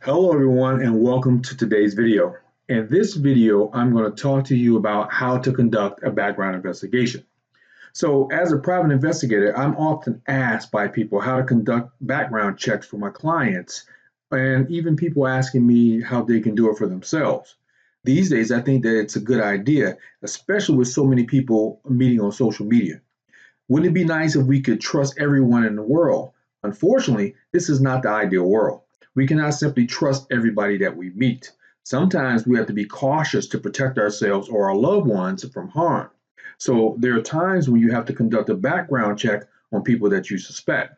Hello everyone and welcome to today's video. In this video, I'm going to talk to you about how to conduct a background investigation. So as a private investigator, I'm often asked by people how to conduct background checks for my clients and even people asking me how they can do it for themselves. These days, I think that it's a good idea, especially with so many people meeting on social media. Wouldn't it be nice if we could trust everyone in the world? Unfortunately, this is not the ideal world. We cannot simply trust everybody that we meet. Sometimes we have to be cautious to protect ourselves or our loved ones from harm. So there are times when you have to conduct a background check on people that you suspect.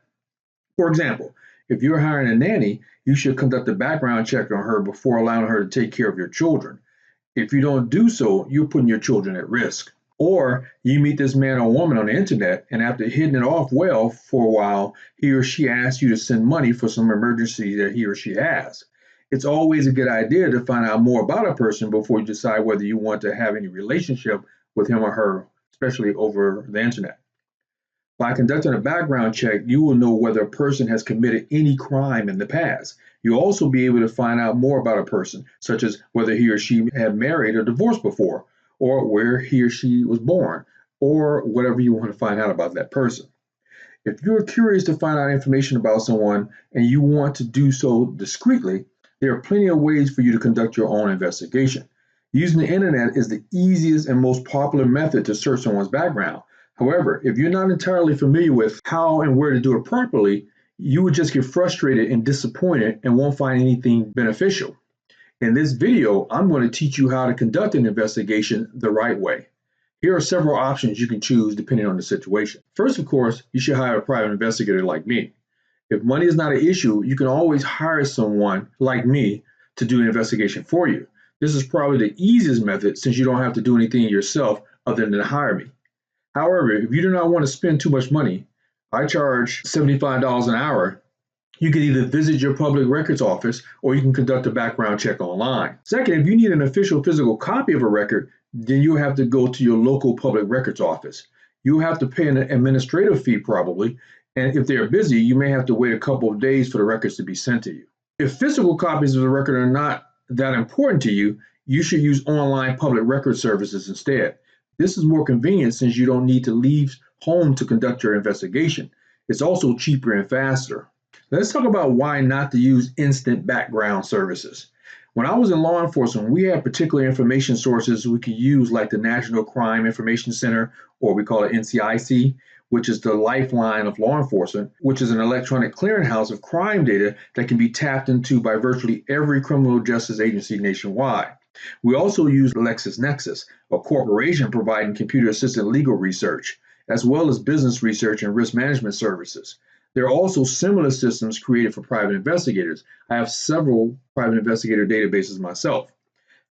For example, if you're hiring a nanny, you should conduct a background check on her before allowing her to take care of your children. If you don't do so, you're putting your children at risk. Or you meet this man or woman on the internet, and after hitting it off well for a while, he or she asks you to send money for some emergency that he or she has. It's always a good idea to find out more about a person before you decide whether you want to have any relationship with him or her, especially over the internet. By conducting a background check, you will know whether a person has committed any crime in the past. You'll also be able to find out more about a person, such as whether he or she had married or divorced before, or where he or she was born, or whatever you want to find out about that person. If you're curious to find out information about someone and you want to do so discreetly, there are plenty of ways for you to conduct your own investigation. Using the internet is the easiest and most popular method to search someone's background. However, if you're not entirely familiar with how and where to do it properly, you would just get frustrated and disappointed and won't find anything beneficial. In this video, I'm going to teach you how to conduct an investigation the right way. Here are several options you can choose depending on the situation. First, of course, you should hire a private investigator like me. If money is not an issue, you can always hire someone like me to do an investigation for you. This is probably the easiest method since you don't have to do anything yourself other than hire me. However, if you do not want to spend too much money, I charge $75 an hour. You can either visit your public records office or you can conduct a background check online. Second, if you need an official physical copy of a record, then you have to go to your local public records office. You'll have to pay an administrative fee probably, and if they're busy, you may have to wait a couple of days for the records to be sent to you. If physical copies of the record are not that important to you, you should use online public record services instead. This is more convenient since you don't need to leave home to conduct your investigation. It's also cheaper and faster. Let's talk about why not to use instant background services. When I was in law enforcement, we had particular information sources we could use like the National Crime Information Center, or we call it NCIC, which is the lifeline of law enforcement, which is an electronic clearinghouse of crime data that can be tapped into by virtually every criminal justice agency nationwide. We also use LexisNexis, a corporation providing computer-assisted legal research, as well as business research and risk management services. There are also similar systems created for private investigators. I have several private investigator databases myself.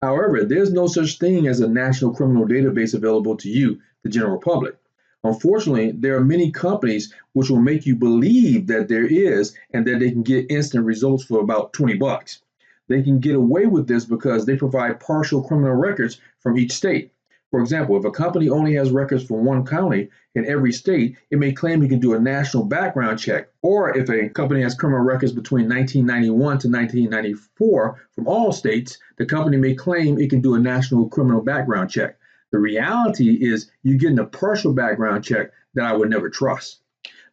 However, there's no such thing as a national criminal database available to you, the general public. Unfortunately, there are many companies which will make you believe that there is and that they can get instant results for about 20 bucks. They can get away with this because they provide partial criminal records from each state. For example, if a company only has records from one county in every state, it may claim it can do a national background check. Or if a company has criminal records between 1991 to 1994 from all states, the company may claim it can do a national criminal background check. The reality is you're getting a partial background check that I would never trust.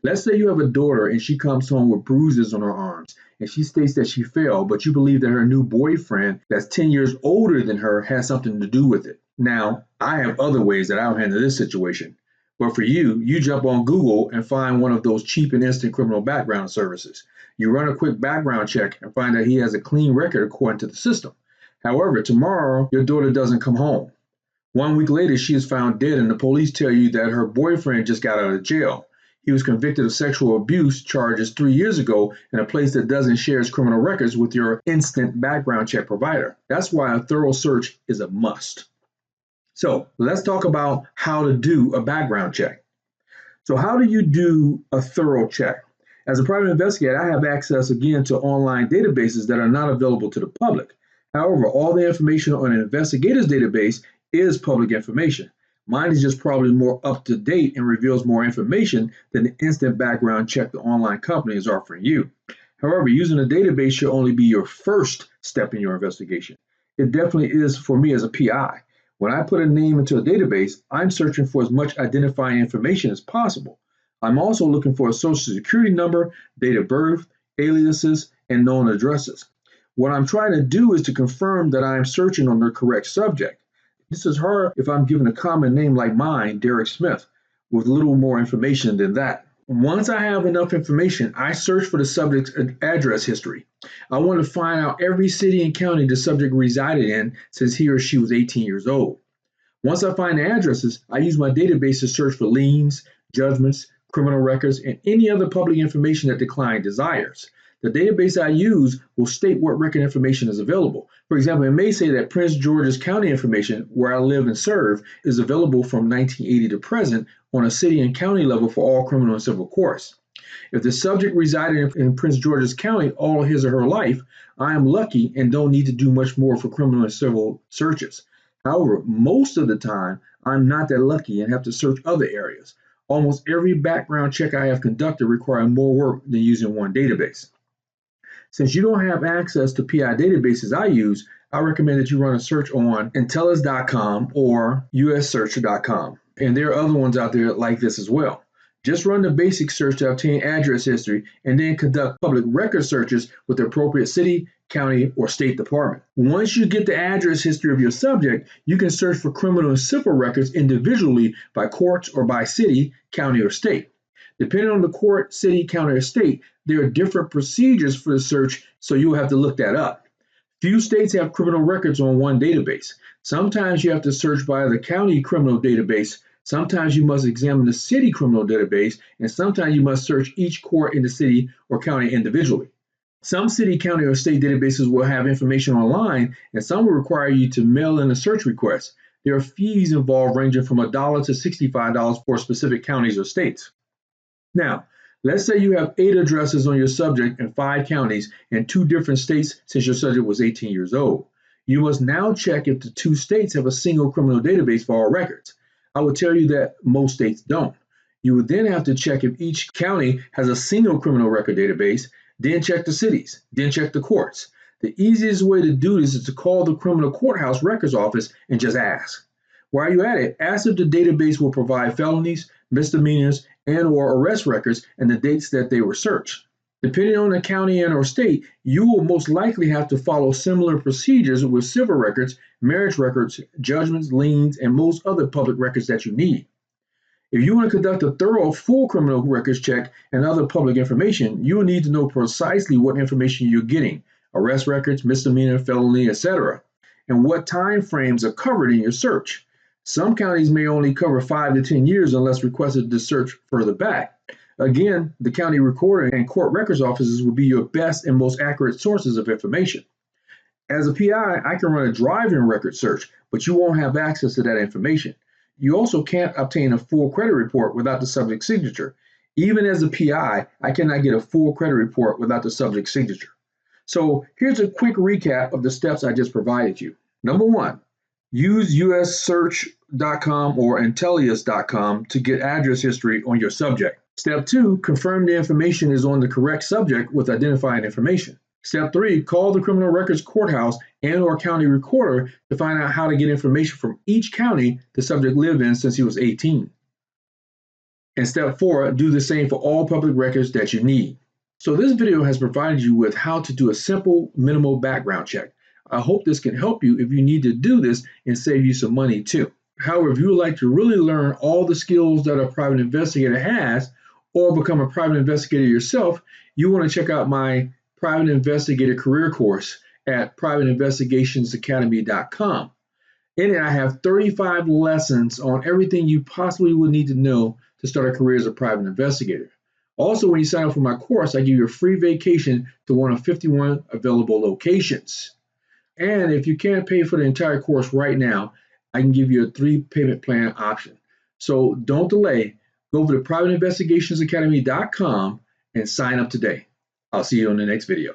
Let's say you have a daughter and she comes home with bruises on her arms and she states that she fell, but you believe that her new boyfriend that's 10 years older than her has something to do with it. Now, I have other ways that I'll handle this situation. But for you, you jump on Google and find one of those cheap and instant criminal background services. You run a quick background check and find that he has a clean record according to the system. However, tomorrow, your daughter doesn't come home. 1 week later, she is found dead and the police tell you that her boyfriend just got out of jail. He was convicted of sexual abuse charges 3 years ago in a place that doesn't share his criminal records with your instant background check provider. That's why a thorough search is a must. So let's talk about how to do a background check. So how do you do a thorough check? As a private investigator, I have access again to online databases that are not available to the public. However, all the information on an investigator's database is public information. Mine is just probably more up to date and reveals more information than the instant background check the online company is offering you. However, using a database should only be your first step in your investigation. It definitely is for me as a PI. When I put a name into a database, I'm searching for as much identifying information as possible. I'm also looking for a social security number, date of birth, aliases, and known addresses. What I'm trying to do is to confirm that I'm searching on the correct subject. This is hard if I'm given a common name like mine, Derek Smith, with little more information than that. Once I have enough information, I search for the subject's address history. I want to find out every city and county the subject resided in since he or she was 18 years old. Once I find the addresses, I use my database to search for liens, judgments, criminal records, and any other public information that the client desires. The database I use will state what record information is available. For example, it may say that Prince George's County information, where I live and serve, is available from 1980 to present on a city and county level for all criminal and civil courts. If the subject resided in Prince George's County all his or her life, I am lucky and don't need to do much more for criminal and civil searches. However, most of the time, I'm not that lucky and have to search other areas. Almost every background check I have conducted requires more work than using one database. Since you don't have access to PI databases I use, I recommend that you run a search on Intellis.com or USSearcher.com. And there are other ones out there like this as well. Just run the basic search to obtain address history and then conduct public record searches with the appropriate city, county, or state department. Once you get the address history of your subject, you can search for criminal and civil records individually by courts or by city, county, or state. Depending on the court, city, county, or state, there are different procedures for the search, so you'll have to look that up. Few states have criminal records on one database. Sometimes you have to search by the county criminal database. Sometimes you must examine the city criminal database, and sometimes you must search each court in the city or county individually. Some city, county, or state databases will have information online, and some will require you to mail in a search request. There are fees involved ranging from $1 to $65 for specific counties or states. Now, let's say you have 8 addresses on your subject in 5 counties in 2 different states since your subject was 18 years old. You must now check if the 2 states have a single criminal database for all records. I will tell you that most states don't. You would then have to check if each county has a single criminal record database, then check the cities, then check the courts. The easiest way to do this is to call the criminal courthouse records office and just ask. While you're at it, ask if the database will provide felonies, misdemeanors, and/or arrest records and the dates that they were searched. Depending on the county and/or state, you will most likely have to follow similar procedures with civil records, marriage records, judgments, liens, and most other public records that you need. If you want to conduct a thorough full criminal records check and other public information, you will need to know precisely what information you're getting, arrest records, misdemeanor, felony, etc., and what time frames are covered in your search. Some counties may only cover 5 to 10 years unless requested to search further back. Again, the county recorder and court records offices will be your best and most accurate sources of information. As a PI, I can run a driving record search, but you won't have access to that information. You also can't obtain a full credit report without the subject's signature. Even as a PI, I cannot get a full credit report without the subject's signature. So here's a quick recap of the steps I just provided you. Number 1, use USSearch.com or Intellis.com to get address history on your subject. Step 2, confirm the information is on the correct subject with identifying information. Step 3, call the criminal records courthouse and/or county recorder to find out how to get information from each county the subject lived in since he was 18. And step 4, do the same for all public records that you need. So this video has provided you with how to do a simple, minimal background check. I hope this can help you if you need to do this and save you some money too. However, if you would like to really learn all the skills that a private investigator has or become a private investigator yourself, you want to check out my Private Investigator Career Course at privateinvestigationsacademy.com. In it, I have 35 lessons on everything you possibly would need to know to start a career as a private investigator. Also, when you sign up for my course, I give you a free vacation to one of 51 available locations. And if you can't pay for the entire course right now, I can give you a 3-payment plan option. So don't delay. Go over to privateinvestigationsacademy.com and sign up today. I'll see you on the next video.